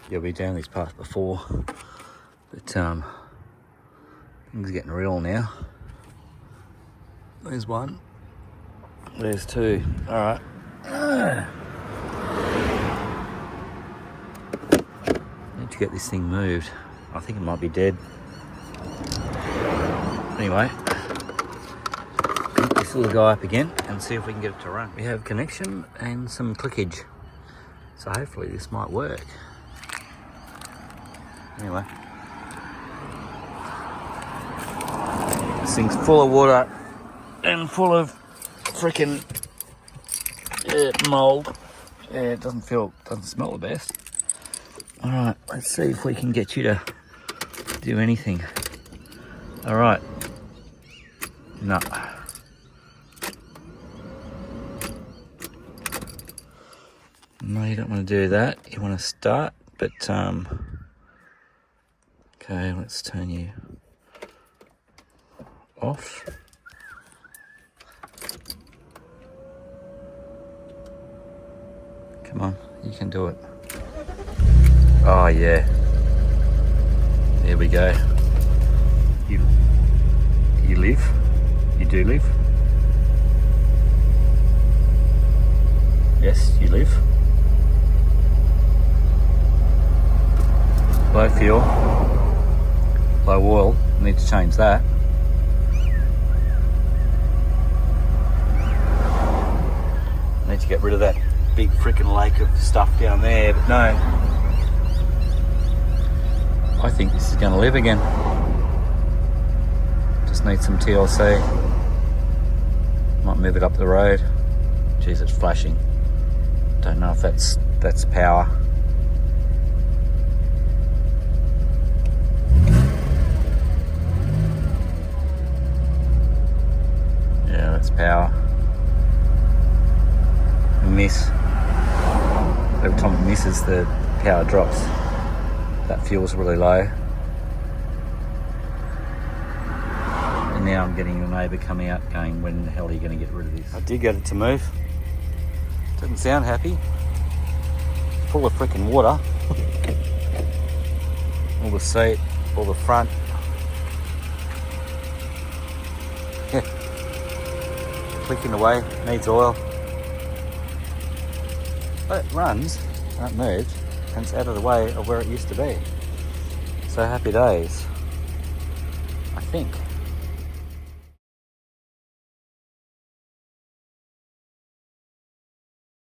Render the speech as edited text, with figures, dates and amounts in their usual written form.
Yeah, we've been down these parts before, but things are getting real now. There's one. There's two. All right. Need to get this thing moved. I think it might be dead. Anyway, pick this little guy up again and see if we can get it to run. We have connection and some clickage, so hopefully this might work. Anyway, this thing's full of water and full of freaking mold. Yeah, it doesn't smell the best. All right, let's see if we can get you to do anything. All right. No. No, you don't want to do that. You want to start, but okay, let's turn you off. Come on, you can do it. Oh yeah. There we go. You live. You do live. Yes, you live. Low fuel, low oil. Need to change that. Need to get rid of that big freaking lake of stuff down there, but no. I think this is going to live again. Just need some TLC. Might move it up the road. Geez, it's flashing. Don't know if that's power. Yeah, that's power. Miss. Every time it misses, the power drops. That fuel's really low. And now I'm getting your neighbour coming out going, when the hell are you going to get rid of this? I did get it to move. Doesn't sound happy. Full of freaking water. All the seat, all the front. Yeah. Clicking away, needs oil. But it runs, that moved, and it's out of the way of where it used to be. So happy days, I think.